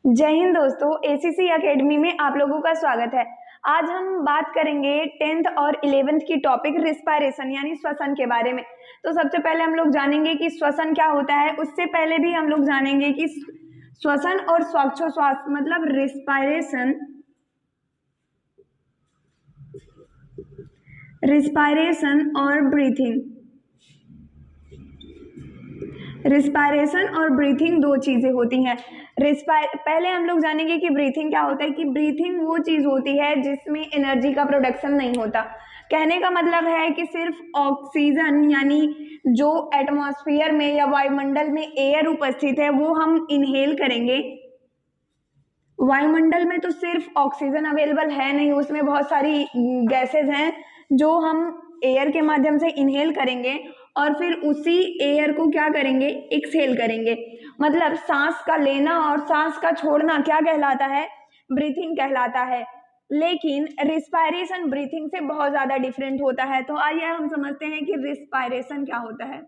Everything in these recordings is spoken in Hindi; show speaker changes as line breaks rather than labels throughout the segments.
जय हिंद दोस्तों, एसीसी एकेडमी में आप लोगों का स्वागत है। आज हम बात करेंगे 10th और 11th की टॉपिक रिस्पायरेशन यानी श्वसन के बारे में। तो सबसे पहले हम लोग जानेंगे कि श्वसन क्या होता है। उससे पहले भी हम लोग जानेंगे कि श्वसन और श्वासोच्छ्वास मतलब रिस्पायरेशन और ब्रीथिंग। रिस्पायरेशन और ब्रीथिंग दो चीजें होती हैं। पहले हम लोग जानेंगे कि ब्रीथिंग क्या होता है। कि ब्रीथिंग वो चीज होती है जिसमें एनर्जी का प्रोडक्शन नहीं होता। कहने का मतलब है कि सिर्फ ऑक्सीजन यानी जो एटमॉस्फेयर में या वायुमंडल में एयर उपस्थित है वो हम इनहेल करेंगे। वायुमंडल में तो सिर्फ ऑक्सीजन अवेलेबल है नहीं, उसमें बहुत सारी गैसेज हैं जो हम एयर के माध्यम से इनहेल करेंगे और फिर उसी एयर को क्या करेंगे, एक्सहेल करेंगे। मतलब सांस का लेना और सांस का छोड़ना क्या कहलाता है, ब्रीथिंग कहलाता है। लेकिन रिस्पायरेशन ब्रीथिंग से बहुत ज्यादा डिफरेंट होता है। तो आइए हम समझते हैं कि रिस्पायरेशन क्या होता है।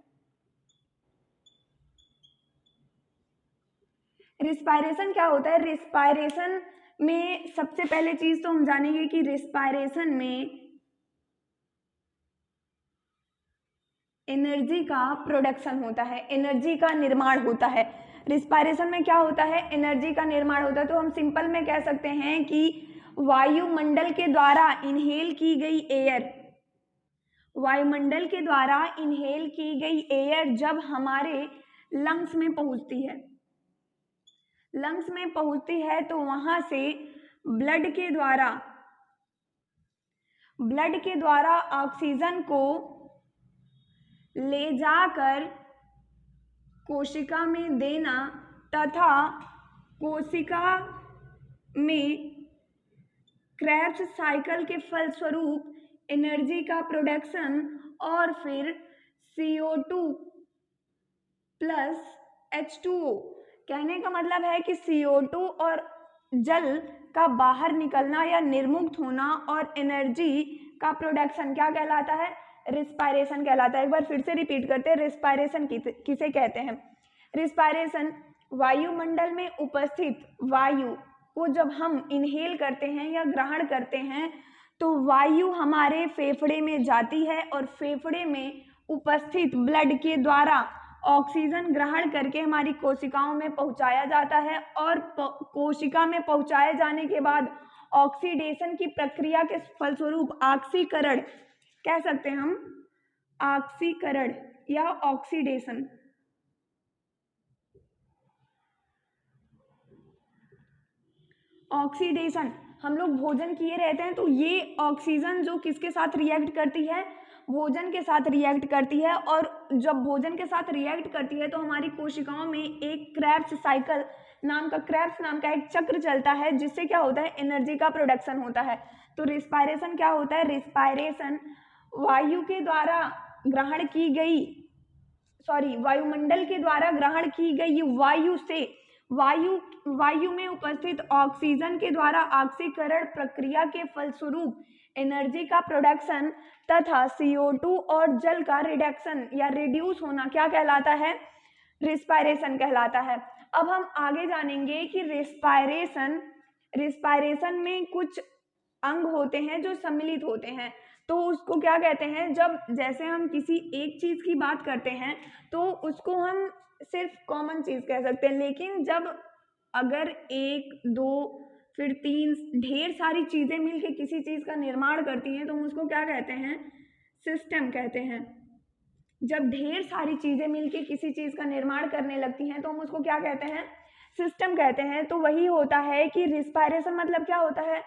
रिस्पायरेशन क्या होता है। रिस्पायरेशन में सबसे पहले चीज तो हम जानेंगे कि रिस्पायरेशन में एनर्जी का प्रोडक्शन होता है, एनर्जी का निर्माण होता है। रिस्पायरेशन में क्या होता है, एनर्जी का निर्माण होता है। तो हम सिंपल में कह सकते हैं कि वायुमंडल के द्वारा इनहेल की गई एयर, वायुमंडल के द्वारा इनहेल की गई एयर जब हमारे लंग्स में पहुंचती है, लंग्स में पहुंचती है तो वहां से ब्लड के द्वारा ऑक्सीजन को ले जाकर कोशिका में देना तथा कोशिका में क्रेब्स साइकिल के फलस्वरूप एनर्जी का प्रोडक्शन और फिर CO2 प्लस H2O। कहने का मतलब है कि CO2 और जल का बाहर निकलना या निर्मुक्त होना और एनर्जी का प्रोडक्शन क्या कहलाता है, रिस्पायरेशन कहलाता है। एक बार फिर से रिपीट करते हैं, रिस्पायरेशन किसे कहते हैं। रिस्पायरेशन वायुमंडल में उपस्थित वायु को जब हम इनहेल करते हैं या ग्रहण करते हैं तो वायु हमारे फेफड़े में जाती है और फेफड़े में उपस्थित ब्लड के द्वारा ऑक्सीजन ग्रहण करके हमारी कोशिकाओं में पहुंचाया जाता है और कोशिका में पहुंचाए जाने के बाद ऑक्सीडेशन की प्रक्रिया के फलस्वरूप ऑक्सीकरण कह सकते हैं हम, ऑक्सीकरण या ऑक्सीडेशन, ऑक्सीडेशन हम लोग भोजन किए रहते हैं तो ये ऑक्सीजन जो किसके साथ रिएक्ट करती है, भोजन के साथ रिएक्ट करती है। और जब भोजन के साथ रिएक्ट करती है तो हमारी कोशिकाओं में एक क्रेब्स साइकिल क्रेब्स नाम का एक चक्र चलता है जिससे क्या होता है, एनर्जी का प्रोडक्शन होता है। तो रिस्पायरेशन क्या होता है, रिस्पायरेशन वायु के द्वारा ग्रहण की गई वायुमंडल के द्वारा ग्रहण की गई वायु से वायु में उपस्थित ऑक्सीजन के द्वारा ऑक्सीकरण प्रक्रिया के फलस्वरूप एनर्जी का प्रोडक्शन तथा CO2 और जल का रिडक्शन या रिड्यूस होना क्या कहलाता है, रिस्पायरेशन कहलाता है। अब हम आगे जानेंगे कि रिस्पायरेशन में कुछ अंग होते हैं जो सम्मिलित होते हैं। तो उसको क्या कहते हैं, जब जैसे हम किसी एक चीज की बात करते हैं तो उसको हम सिर्फ कॉमन चीज कह सकते हैं। लेकिन जब अगर एक दो फिर तीन ढेर सारी चीजें मिलकर किसी चीज का निर्माण करती हैं तो हम उसको क्या कहते हैं, सिस्टम कहते हैं। जब ढेर सारी चीजें मिलकर किसी चीज का निर्माण करने लगती हैं तो हम उसको क्या कहते हैं, सिस्टम कहते हैं। तो वही होता है कि रिस्पायरेशन मतलब क्या होता है,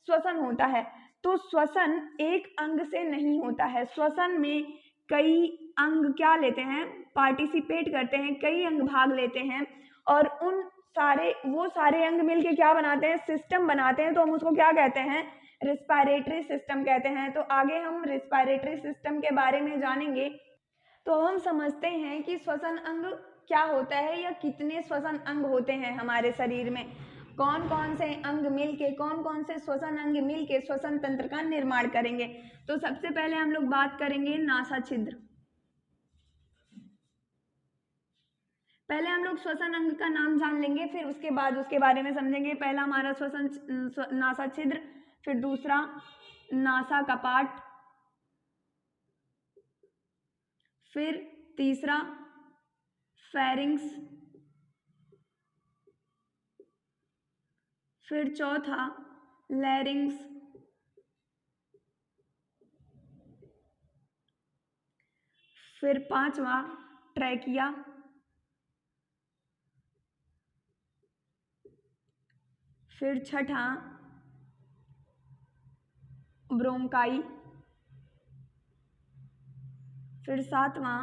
श्वसन होता है। तो श्वसन एक अंग से नहीं होता है, श्वसन में कई अंग क्या लेते हैं, पार्टिसिपेट करते हैं, कई अंग भाग लेते हैं और वो सारे अंग मिलके क्या बनाते हैं, सिस्टम बनाते हैं। तो हम उसको क्या कहते हैं, रिस्पायरेटरी सिस्टम कहते हैं। तो आगे हम रिस्पायरेटरी सिस्टम के बारे में जानेंगे। तो हम समझते हैं कि श्वसन अंग क्या होता है या कितने श्वसन अंग होते हैं हमारे शरीर में, कौन कौन से अंग मिलके, कौन कौन से श्वसन अंग मिलके श्वसन तंत्र का निर्माण करेंगे। तो सबसे पहले हम लोग बात करेंगे नासा छिद्र। पहले हम लोग श्वसन अंग का नाम जान लेंगे, फिर उसके बाद उसके बारे में समझेंगे। पहला हमारा नासा छिद्र, फिर दूसरा नासा कपाट, फिर तीसरा फेरिंग्स, फिर चौथा लैरिंग्स, फिर पांचवा ट्रैकिया, फिर छठा ब्रोंकाई, फिर सातवां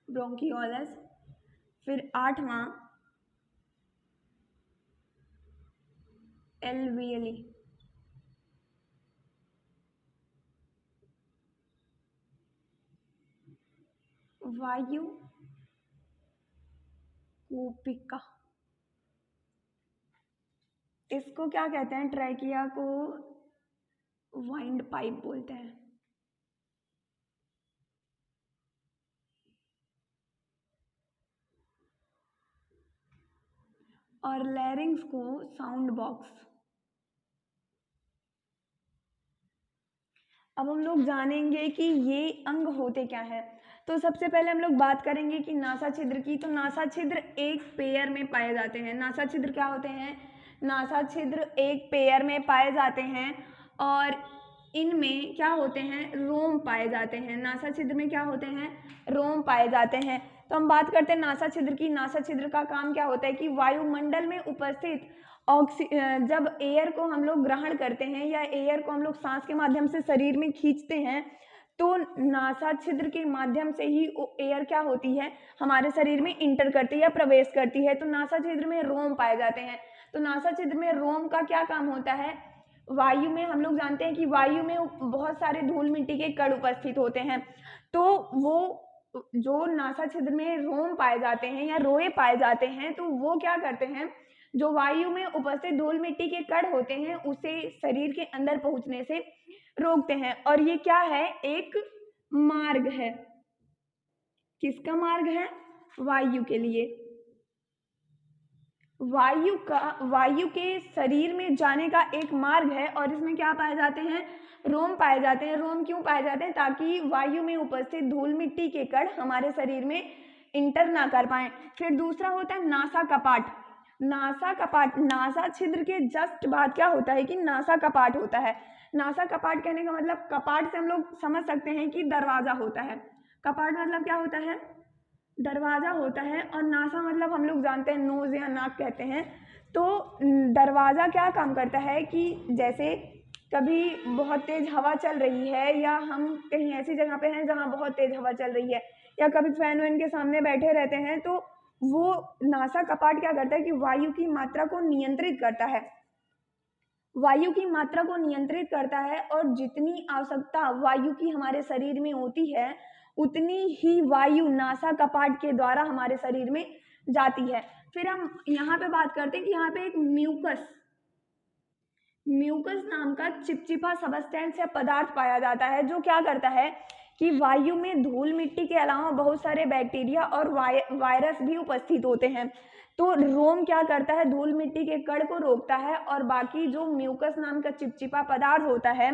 ब्रोंकियोलस, फिर आठवां एल्वियली। वायु कूपिका, इसको क्या कहते हैं? ट्रैकिया को वाइंड पाइप बोलते हैं। और लैरिंग्स को साउंड बॉक्स। अब हम लोग जानेंगे कि ये अंग होते क्या हैं। तो सबसे पहले हम लोग बात करेंगे कि नासा छिद्र की। तो नासा छिद्र एक पेयर में पाए जाते हैं। नासा छिद्र क्या होते हैं? नासा छिद्र एक पेयर में पाए जाते हैं और इनमें क्या होते हैं? रोम पाए जाते हैं। नासा छिद्र में क्या होते हैं? रोम पाए जाते हैं। तो हम बात करते हैं नासा छिद्र की। नासा छिद्र का काम क्या होता है कि वायुमंडल में उपस्थित जब एयर को हम लोग ग्रहण करते हैं या एयर को हम लोग सांस के माध्यम से शरीर में खींचते हैं, तो नासा छिद्र के माध्यम से ही एयर क्या होती है? हमारे शरीर में इंटर करती है या प्रवेश करती है। तो नासा छिद्र में रोम पाए जाते हैं। तो नासा छिद्र में रोम का क्या काम होता है? वायु में हम लोग जानते हैं कि वायु में बहुत सारे धूल मिट्टी के कण उपस्थित होते हैं। तो वो जो नासा छिद्र में रोम पाए जाते हैं या रोए पाए जाते हैं, तो वो क्या करते हैं? जो वायु में उपस्थित धूल मिट्टी के कण होते हैं उसे शरीर के अंदर पहुंचने से रोकते हैं। और ये क्या है? एक मार्ग है। किसका मार्ग है? वायु के लिए। वायु के शरीर में जाने का एक मार्ग है और इसमें क्या पाए जाते हैं? रोम पाए जाते हैं। रोम क्यों पाए जाते हैं? ताकि वायु में उपस्थित धूल मिट्टी के कण हमारे शरीर में इंटर ना कर पाए। फिर दूसरा होता है नासा कपाट। नासा कपाट, नासा छिद्र के जस्ट बाद क्या होता है कि नासा कपाट होता है। नासा कपाट कहने का मतलब, कपाट से हम लोग समझ सकते हैं कि दरवाजा होता है। कपाट मतलब क्या होता है? दरवाजा होता है। और नासा मतलब हम लोग जानते हैं नोज या नाक कहते हैं। तो दरवाजा क्या काम करता है कि जैसे कभी बहुत तेज हवा चल रही है या हम कहीं ऐसी जगह पे हैं जहाँ बहुत तेज हवा चल रही है या कभी फैन वैन के सामने बैठे रहते हैं, तो वो नासा कपाट क्या करता है कि वायु की मात्रा को नियंत्रित करता है। वायु की मात्रा को नियंत्रित करता है और जितनी आवश्यकता वायु की हमारे शरीर में होती है उतनी ही वायु नासा कपाट के द्वारा हमारे शरीर में जाती है। फिर हम यहाँ पे बात करते हैं कि यहाँ पे एक म्यूकस नाम का चिपचिपा सबस्टेंस या पदार्थ पाया जाता है, जो क्या करता है कि वायु में धूल मिट्टी के अलावा बहुत सारे बैक्टीरिया और वायरस भी उपस्थित होते हैं। तो रोम क्या करता है? धूल मिट्टी के कण को रोकता है और बाकी जो म्यूकस नाम का चिपचिपा पदार्थ होता है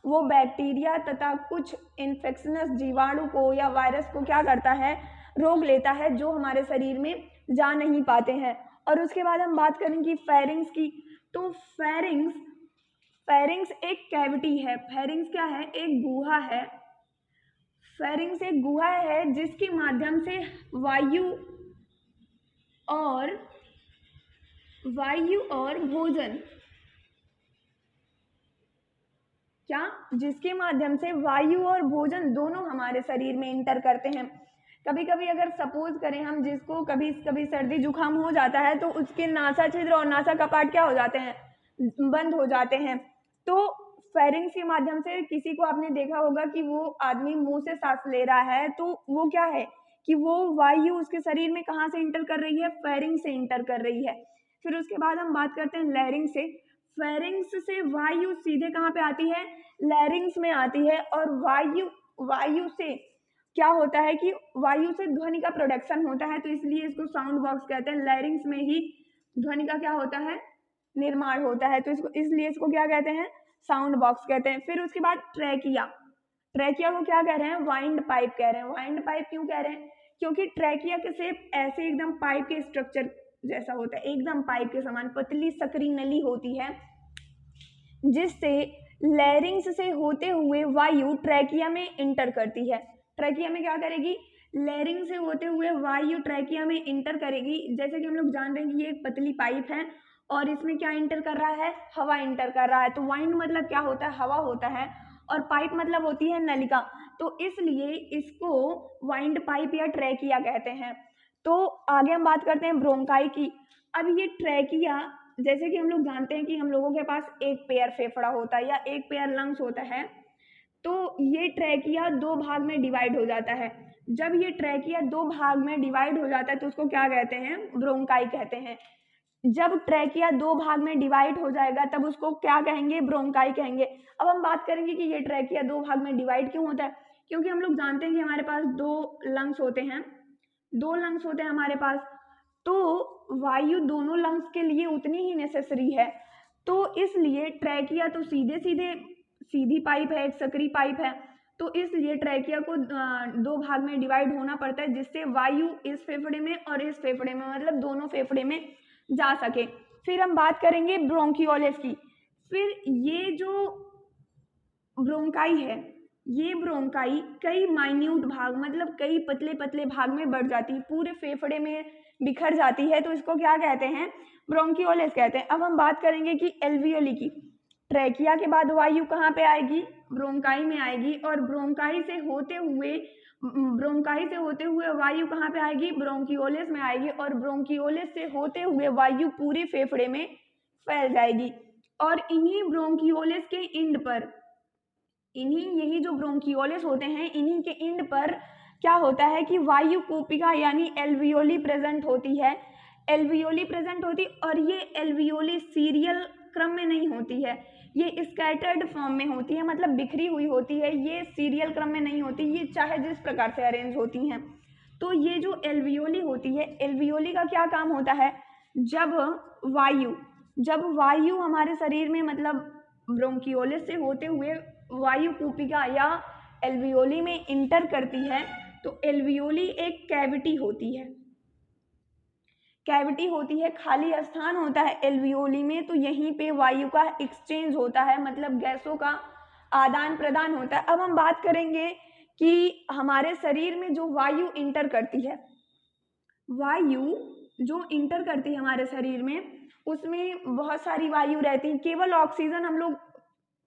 वो बैक्टीरिया तथा कुछ इन्फेक्शनस जीवाणु को या वायरस को क्या करता है? रोक लेता है, जो हमारे शरीर में जा नहीं पाते हैं। और उसके बाद हम बात करेंगे फेरिंग्स की। तो फेरिंग्स एक कैविटी है। फेरिंग्स क्या है? एक गुहा है। फेरिंग्स एक गुहा है जिसके माध्यम से वायु और भोजन, जिसके माध्यम से वायु और भोजन दोनों हमारे शरीर में इंटर करते हैं। कभी कभी अगर सपोज करें हम, जिसको कभी कभी सर्दी जुकाम हो जाता है, तो उसके नासा छिद्र और नासा कपाट क्या हो जाते हैं? बंद हो जाते हैं। तो फेरिंग्स के माध्यम से किसी को आपने देखा होगा कि वो आदमी मुंह से सांस ले रहा है, तो वो क्या है कि वो वायु उसके शरीर में कहाँ से इंटर कर रही है? फेरिंग्स से इंटर कर रही है। फिर उसके बाद हम बात करते हैं लैरिंग्स से। फेरिंग्स से वायु सीधे कहाँ पे आती है? लैरिंग्स में आती है और वायु से क्या होता है कि वायु से ध्वनि का प्रोडक्शन होता है, तो इसलिए इसको साउंड बॉक्स कहते हैं। लैरिंग्स में ही ध्वनि का क्या होता है, निर्माण होता है, तो इसको इसलिए इसको क्या कहते हैं, साउंड बॉक्स कहते हैं। फिर उसके बाद ट्रैकिया, ट्रैकिया को क्या कह रहे हैं, वाइंड पाइप कह रहे हैं। वाइंड पाइप क्यों कह रहे हैं, क्योंकि ट्रैकिया के शेप ऐसे एकदम पाइप के स्ट्रक्चर जैसा होता है, एकदम पाइप के समान पतली सकरी नली होती है, जिससे लैरिंग्स से होते हुए वायु ट्रैकिया में इंटर करती है। ट्रैकिया में क्या करेगी, लैरिंग से होते हुए वायु ट्रैकिया में इंटर करेगी। जैसे कि हम लोग जान रहे हैं कि ये एक पतली पाइप है और इसमें क्या इंटर कर रहा है, हवा इंटर कर रहा है। तो वाइंड मतलब क्या होता है, हवा होता है, और पाइप मतलब होती है नलिका, तो इसलिए इसको वाइंड पाइप या ट्रैकिया कहते हैं। तो आगे हम बात करते हैं ब्रोंकाई की। अब ये ट्रैकिया, जैसे कि हम लोग जानते हैं कि हम लोगों के पास एक पेयर फेफड़ा होता है या एक पेयर लंग्स होता है, तो ये ट्रैकिया दो भाग में डिवाइड हो जाता है। जब ये ट्रैकिया दो भाग में डिवाइड हो जाता है तो उसको क्या कहते हैं, ब्रोंकाई कहते हैं। जब ट्रैकिया दो भाग में डिवाइड हो जाएगा तब उसको क्या कहेंगे, ब्रोंकाई कहेंगे। अब हम बात करेंगे कि ये ट्रैकिया दो भाग में डिवाइड क्यों होता है, क्योंकि हम लोग जानते हैं कि हमारे पास दो लंग्स होते हैं, दो लंग्स होते हैं हमारे पास, तो वायु दोनों लंग्स के लिए उतनी ही नेसेसरी है। तो इसलिए ट्रैकिया तो सीधी पाइप है, एक सकरी पाइप है, तो इसलिए ट्रैकिया को दो भाग में डिवाइड होना पड़ता है, जिससे वायु इस फेफड़े में और इस फेफड़े में, मतलब दोनों फेफड़े में जा सके। फिर हम बात करेंगे ब्रोंकियोलिस की। फिर ये जो ब्रोंकाई है, ये ब्रोंकाई कई माइन्यूट भाग, मतलब कई पतले पतले भाग में बढ़ जाती है, पूरे फेफड़े में बिखर जाती है, तो इसको क्या कहते हैं, ब्रोंकियोलिस कहते हैं। अब हम बात करेंगे कि एल्वियोली की। ट्रैकिया के बाद वायु कहाँ पे आएगी, ब्रोंकाई में आएगी, और ब्रोंकाई से होते हुए वायु कहाँ पे आएगी, ब्रोंकियोलिस में आएगी, और ब्रोंकियोलिस से होते हुए वायु पूरे फेफड़े में फैल जाएगी। और इन्हीं ब्रोंकियोलिस के इंड पर, यही जो ब्रोंकियोलिस होते हैं, इन्हीं के इंड पर क्या होता है कि वायु कूपिका यानी एल्वियोली प्रेजेंट होती है। एल्वियोली प्रेजेंट होती, और ये एल्वियोली सीरियल क्रम में नहीं होती है, ये स्कैटर्ड फॉर्म में होती है, मतलब बिखरी हुई होती है, ये सीरियल क्रम में नहीं होती, ये चाहे जिस प्रकार से अरेंज होती हैं। तो ये जो एल्वियोली होती है, एल्वियोली का क्या काम होता है, जब वायु हमारे शरीर में, मतलब ब्रोंकियोलिस से होते हुए वायु कूपिका या एल्वियोली में इंटर करती है, तो एल्वियोली एक कैविटी होती है, खाली स्थान होता है एल्वियोली में, तो यहीं पे वायु का एक्सचेंज होता है, मतलब गैसों का आदान प्रदान होता है। अब हम बात करेंगे कि हमारे शरीर में जो वायु इंटर करती है, हमारे शरीर में, उसमें बहुत सारी वायु रहती है, केवल ऑक्सीजन हम लोग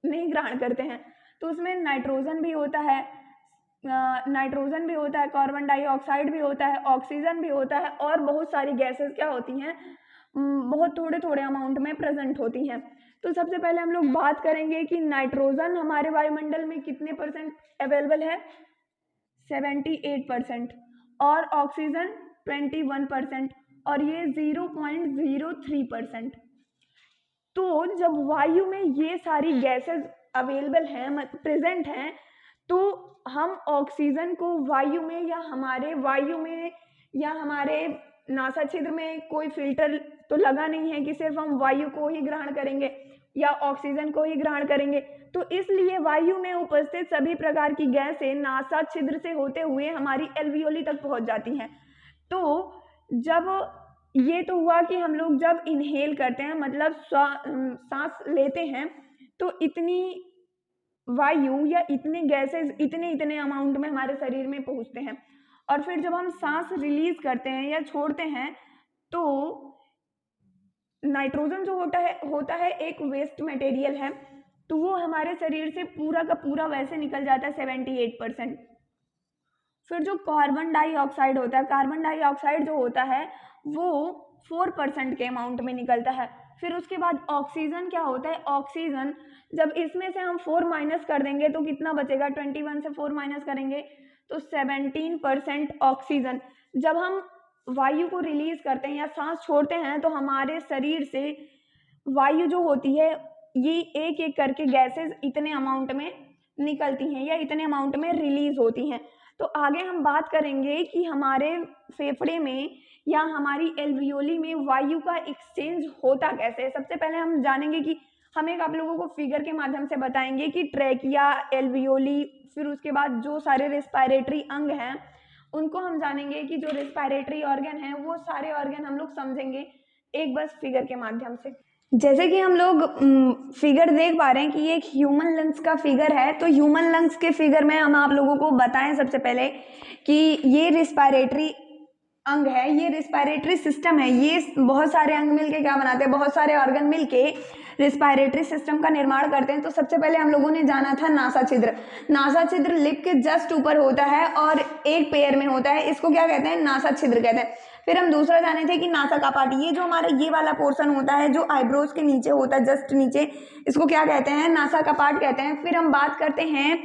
नहीं ग्रहण करते हैं, तो उसमें नाइट्रोजन भी होता है, कार्बन डाइऑक्साइड भी होता है, ऑक्सीजन भी होता है, और बहुत सारी गैसेस क्या होती हैं, बहुत थोड़े थोड़े अमाउंट में प्रेजेंट होती हैं। तो सबसे पहले हम लोग बात करेंगे कि नाइट्रोजन हमारे वायुमंडल में कितने परसेंट अवेलेबल है, 78%, और ऑक्सीजन 21%, और ये 0.03%। तो जब वायु में ये सारी गैसेस अवेलेबल हैं, प्रेजेंट हैं, तो हम ऑक्सीजन को वायु में या हमारे नासा छिद्र में कोई फिल्टर तो लगा नहीं है कि सिर्फ हम वायु को ही ग्रहण करेंगे या ऑक्सीजन को ही ग्रहण करेंगे, तो इसलिए वायु में उपस्थित सभी प्रकार की गैसें नासा छिद्र से होते हुए हमारी एल्वियोली तक पहुंच जाती हैं। तो जब ये तो हुआ कि हम लोग जब इनहेल करते हैं, मतलब सांस लेते हैं, तो इतनी वायु या इतने गैसेस इतने अमाउंट में हमारे शरीर में पहुंचते हैं, और फिर जब हम सांस रिलीज करते हैं या छोड़ते हैं, तो नाइट्रोजन जो होता है एक वेस्ट मटेरियल है, तो वो हमारे शरीर से पूरा का पूरा वैसे निकल जाता है 78%। फिर जो कार्बन डाइऑक्साइड होता है, कार्बन डाइऑक्साइड जो होता है वो 4% के अमाउंट में निकलता है। फिर उसके बाद ऑक्सीजन क्या होता है, ऑक्सीजन जब इसमें से हम 4 माइनस कर देंगे तो कितना बचेगा, 21 से 4 माइनस करेंगे तो 17% ऑक्सीजन। जब हम वायु को रिलीज करते हैं या सांस छोड़ते हैं, तो हमारे शरीर से वायु जो होती है, ये एक एक करके गैसेस इतने अमाउंट में निकलती हैं या इतने अमाउंट में रिलीज होती हैं। तो आगे हम बात करेंगे कि हमारे फेफड़े में या हमारी एल्वियोली में वायु का एक्सचेंज होता कैसे है। सबसे पहले हम जानेंगे कि हम एक आप लोगों को फिगर के माध्यम से बताएंगे कि ट्रैकिया, एल्वियोली, फिर उसके बाद जो सारे रेस्पिरेटरी अंग हैं उनको हम जानेंगे कि जो रेस्पिरेटरी ऑर्गन है वो सारे ऑर्गन हम लोग समझेंगे एक बस फिगर के माध्यम से। जैसे कि हम लोग फिगर देख पा रहे हैं कि ये एक ह्यूमन लंग्स का फिगर है। तो ह्यूमन लंग्स के फिगर में हम आप लोगों को बताएं सबसे पहले कि ये रेस्पिरेटरी अंग है, ये रेस्पिरेटरी सिस्टम है। ये बहुत सारे अंग मिलके क्या बनाते हैं, बहुत सारे ऑर्गन मिलके रेस्पिरेटरी सिस्टम का निर्माण करते हैं। तो सबसे पहले हम लोगों ने जाना था नासा छिद्र। नासा छिद्र लिप के जस्ट ऊपर होता है और एक पेयर में होता है, इसको क्या कहते हैं, नासा छिद्र कहते हैं। फिर हम दूसरा जाने थे कि नासा कपाट, ये जो हमारा ये वाला पोर्शन होता है जो आईब्रोज के नीचे होता है, जस्ट नीचे, इसको क्या कहते हैं, नासा कपाट कहते हैं। फिर हम बात करते हैं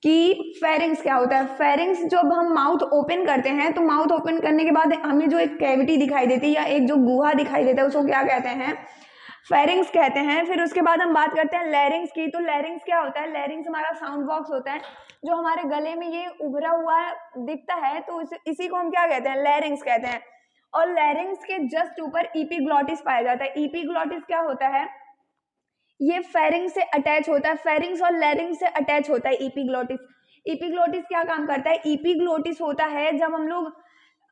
कि फेरिंग्स क्या होता है। फेरिंग्स जब हम माउथ ओपन करते हैं तो माउथ ओपन करने के बाद हमें जो एक कैविटी दिखाई देती है या एक जो गुहा दिखाई देता है उसको क्या कहते हैं, फेरिंग्स कहते हैं। फिर उसके बाद हम बात करते हैं लैरिंग्स की। तो लैरिंग्स क्या होता है, लैरिंग्स हमारा साउंड बॉक्स होता है जो हमारे गले में ये उभरा हुआ दिखता है, तो इसी को हम क्या कहते हैं, लैरिंग्स कहते हैं। और लैरिंग्स के जस्ट ऊपर इपीग्लॉटिस पाया जाता है। इपीग्लॉटिस क्या होता है, ये फेरिंग्स से अटैच होता है, फेरिंग्स और लैरिंग्स से अटैच होता है इपीग्लॉटिस। इपीग्लॉटिस क्या काम करता है, इपीग्लॉटिस होता है जब हम लोग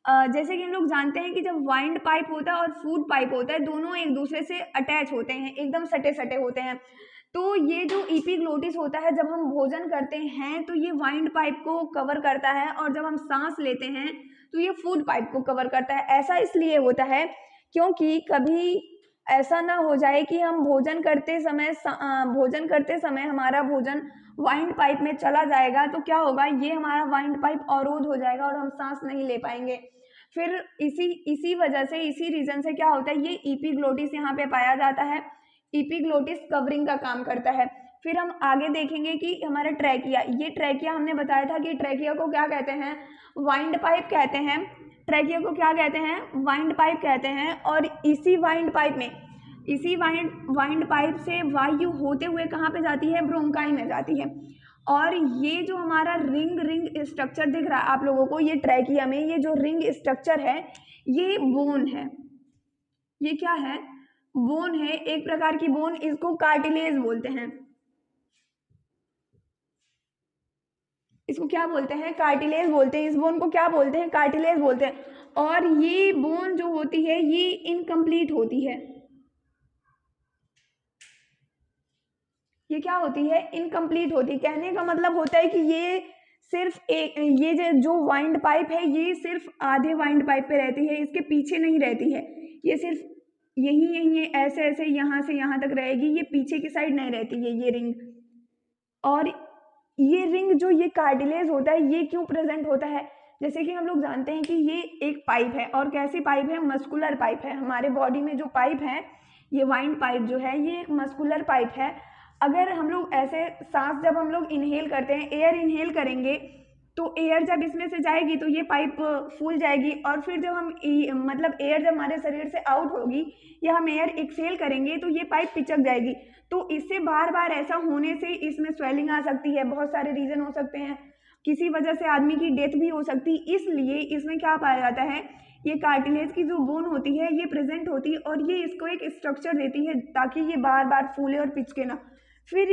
जैसे कि हम लोग जानते हैं कि जब वाइंड पाइप होता है और फूड पाइप होता है, दोनों एक दूसरे से अटैच होते हैं, एकदम सटे सटे होते हैं। तो ये जो इपीग्लॉटिस होता है जब हम भोजन करते हैं तो ये वाइंड पाइप को कवर करता है, और जब हम सांस लेते हैं तो ये फूड पाइप को कवर करता है। ऐसा इसलिए होता है क्योंकि कभी ऐसा ना हो जाए कि हम भोजन करते समय हमारा भोजन वाइंड पाइप में चला जाएगा, तो क्या होगा, ये हमारा वाइंड पाइप अवरोध हो जाएगा और हम सांस नहीं ले पाएंगे। फिर इसी वजह से, इसी रीजन से क्या होता है, ये इपीग्लॉटिस यहाँ पे पाया जाता है। इपीग्लॉटिस कवरिंग का काम करता है। फिर हम आगे देखेंगे कि हमारा ट्रैकिया, ये ट्रैकिया हमने बताया था कि ट्रैकिया को क्या कहते हैं, वाइंड पाइप कहते हैं। ट्रैकिया को क्या कहते हैं, वाइंड पाइप कहते हैं। और इसी वाइंड पाइप से वायु होते हुए कहाँ पे जाती है, ब्रोंकाई में जाती है। और ये जो हमारा रिंग स्ट्रक्चर दिख रहा है आप लोगों को, ये ट्रैकिया में ये जो रिंग स्ट्रक्चर है ये बोन है। ये क्या है, बोन है, एक प्रकार की बोन, इसको कार्टिलेज बोलते हैं। इसको क्या बोलते हैं, कार्टिलेज बोलते हैं। इस बोन को क्या बोलते हैं, कार्टिलेज बोलते हैं। और ये बोन जो होती है ये इनकम्प्लीट होती है। ये क्या होती है, इनकम्प्लीट होती है। कहने का मतलब होता है कि ये सिर्फ ये जो वाइंड पाइप है ये सिर्फ आधे वाइंड पाइप पे रहती है, इसके पीछे नहीं रहती है। ये सिर्फ यही ऐसे ऐसे यहाँ से यहाँ तक रहेगी, ये पीछे की साइड नहीं रहती है ये रिंग। और ये रिंग जो ये कार्टिलेज होता है ये क्यों प्रेजेंट होता है, जैसे कि हम लोग जानते हैं कि ये एक पाइप है, और कैसी पाइप है, मस्कुलर पाइप है। हमारे बॉडी में जो पाइप है, ये वाइंड पाइप जो है ये एक मस्कुलर पाइप है। अगर हम लोग ऐसे सांस जब हम लोग इनहेल करते हैं, एयर इनहेल करेंगे, तो एयर जब इसमें से जाएगी तो ये पाइप फूल जाएगी, और फिर जब हम मतलब एयर जब हमारे शरीर से आउट होगी या हम एयर एक्सहेल करेंगे तो ये पाइप पिचक जाएगी। तो इससे बार बार ऐसा होने से इसमें स्वेलिंग आ सकती है, बहुत सारे रीजन हो सकते हैं, किसी वजह से आदमी की डेथ भी हो सकती है। इसलिए इसमें क्या पाया जाता है, ये कार्टिलेज की जो बोन होती है ये प्रेजेंट होती है, और ये इसको एक स्ट्रक्चर देती है ताकि ये बार बार फूले और पिचके ना। फिर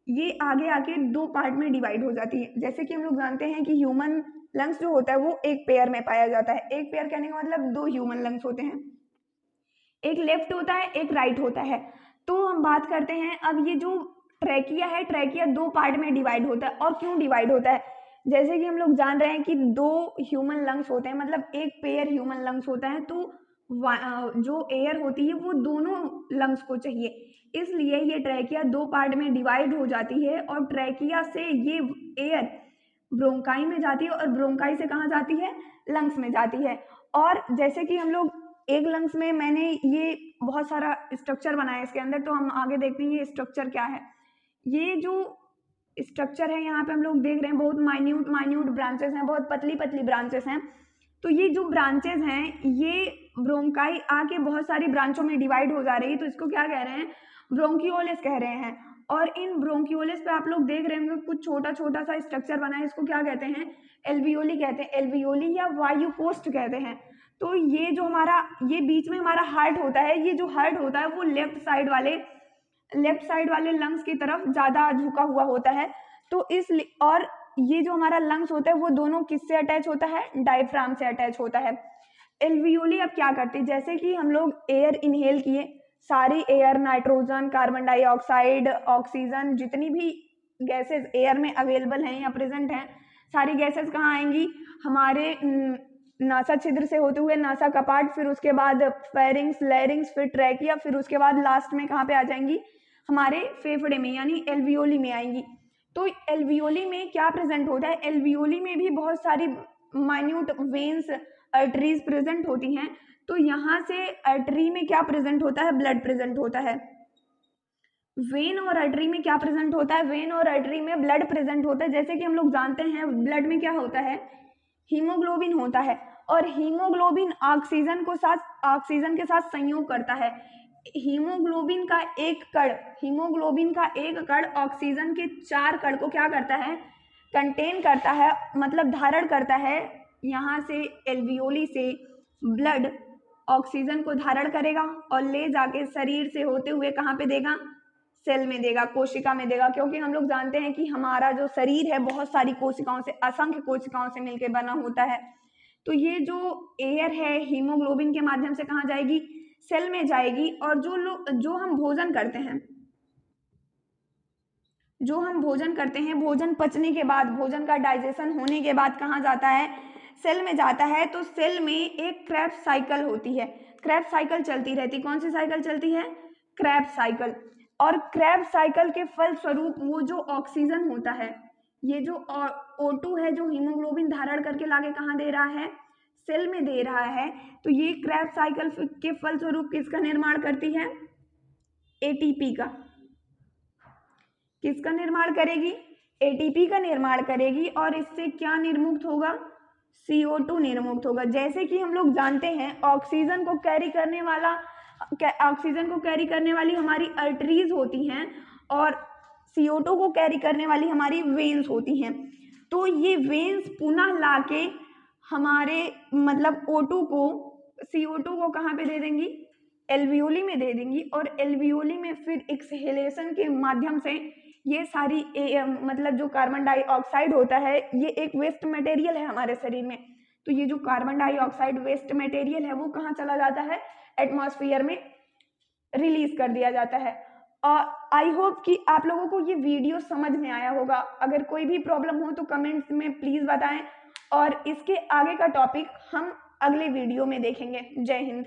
ये आगे आके दो पार्ट में डिवाइड हो जाती है। जैसे कि हम लोग जानते हैं कि ह्यूमन लंग्स जो होता है वो एक पेयर में पाया जाता है। एक पेयर कहने का मतलब दो ह्यूमन लंग्स होते हैं, एक लेफ्ट होता है एक राइट होता है। तो हम बात करते हैं अब ये जो ट्रैकिया है, ट्रैकिया दो पार्ट में डिवाइड होता है। और क्यों डिवाइड होता है, जैसे कि हम लोग जान रहे हैं कि दो ह्यूमन लंग्स होते हैं, मतलब एक पेयर ह्यूमन लंग्स होता है, तो जो एयर होती है वो दोनों लंग्स को चाहिए, इसलिए ये ट्रैकिया दो पार्ट में डिवाइड हो जाती है। और ट्रैकिया से ये एयर ब्रोंकाई में जाती है, और ब्रोंकाई से कहाँ जाती है, लंग्स में जाती है। और जैसे कि हम लोग एक लंग्स में, मैंने ये बहुत सारा स्ट्रक्चर बनाया इसके अंदर, तो हम आगे देखते हैं ये स्ट्रक्चर क्या है। ये जो स्ट्रक्चर है यहाँ पे हम लोग देख रहे हैं, बहुत माइन्यूट ब्रांचेस हैं, बहुत पतली पतली ब्रांचेस हैं। तो ये जो ब्रांचेस हैं ये ब्रोंकाई आके बहुत सारी ब्रांचों में डिवाइड हो जा रही है, तो इसको क्या कह रहे हैं, ब्रोंकियोलिस कह रहे हैं। और इन ब्रोंक्यूलिस पे आप लोग देख रहे होंगे कुछ छोटा छोटा सा स्ट्रक्चर बना है, इसको क्या कहते हैं, एल्वियोली कहते हैं, एल्वियोली या वायु कोष्ठ कहते हैं। तो ये जो हमारा ये बीच में हमारा हार्ट होता है, ये जो हार्ट होता है वो लेफ्ट साइड वाले लंग्स की तरफ ज़्यादा झुका हुआ होता है। तो और ये जो हमारा लंग्स होता है वो दोनों किससे अटैच होता है, डायफ्राम से अटैच होता है। एल्वियोली अब क्या करती है, जैसे कि हम लोग एयर इनहेल किए, सारी air, nitrogen, carbon dioxide, oxygen, जितनी भी गैसेस एयर में अवेलेबल हैं या प्रेजेंट हैं, सारी गैसेस कहाँ आएंगी, हमारे नासा छिद्र से होते हुए नासा कपाट, फिर उसके बाद फेरिंग्स, लैरिंग्स, फिर ट्रैकिया, फिर उसके बाद लास्ट में कहाँ पे आ जाएंगी, हमारे फेफड़े में यानी एल्वियोली में आएंगी। तो एल्वियोली में क्या प्रेजेंट होता है, एल्वियोली में भी बहुत सारी माइन्यूट वेन्स, आर्टरीज प्रेजेंट होती हैं। तो यहाँ से आर्टरी में क्या प्रेजेंट होता है, ब्लड प्रेजेंट होता है। वेन और आर्टरी में क्या प्रेजेंट होता है, वेन और आर्टरी में ब्लड प्रेजेंट होता है। जैसे कि हम लोग जानते हैं ब्लड में क्या होता है, हीमोग्लोबिन होता है, और हीमोग्लोबिन ऑक्सीजन के साथ संयोग करता है। हीमोग्लोबिन का एक कण ऑक्सीजन के 4 कण को क्या करता है, कंटेन करता है, मतलब धारण करता है। यहाँ से एल्वियोली से ब्लड ऑक्सीजन को धारण करेगा और ले जाके शरीर से होते हुए कहाँ पे देगा, सेल में देगा, कोशिका में देगा। क्योंकि हम लोग जानते हैं कि हमारा जो शरीर है बहुत सारी कोशिकाओं से, असंख्य कोशिकाओं से मिलकर बना होता है। तो ये जो एयर है हीमोग्लोबिन के माध्यम से कहाँ जाएगी, सेल में जाएगी। और जो हम भोजन करते हैं, भोजन पचने के बाद, भोजन का डाइजेशन होने के बाद कहाँ जाता है, सेल में जाता है। तो सेल में एक क्रेब्स साइकिल होती है, क्रेब्स साइकिल चलती रहती। कौन सी साइकिल चलती है, क्रेब्स साइकिल। और क्रेब्स साइकिल के फलस्वरूप वो जो ऑक्सीजन होता है, ये जो O2 है, जो हीमोग्लोबिन धारण करके लाके कहाँ दे रहा है, सेल में दे रहा है। तो ये क्रेब्स साइकिल के फलस्वरूप किसका निर्माण करती है, एटीपी का। किसका निर्माण करेगी, एटीपी का निर्माण करेगी। और इससे क्या निर्मुक्त होगा, CO2 निर्मुक्त होगा। जैसे कि हम लोग जानते हैं ऑक्सीजन को कैरी करने वाली हमारी आर्टरीज होती हैं और CO2 को कैरी करने वाली हमारी वेन्स होती हैं। तो ये वेन्स पुनः लाके हमारे मतलब CO2 को कहाँ पे दे देंगी, एल्वियोली में दे देंगी। और एल्वियोली में फिर एक्सहेलेशन के माध्यम से ये सारी मतलब जो कार्बन डाइऑक्साइड होता है, ये एक वेस्ट मटेरियल है हमारे शरीर में। तो ये जो कार्बन डाइऑक्साइड वेस्ट मटेरियल है वो कहाँ चला जाता है, एटमॉस्फेयर में रिलीज कर दिया जाता है। और आई होप कि आप लोगों को ये वीडियो समझ में आया होगा। अगर कोई भी प्रॉब्लम हो तो कमेंट्स में प्लीज बताएं, और इसके आगे का टॉपिक हम अगले वीडियो में देखेंगे। जय हिंद।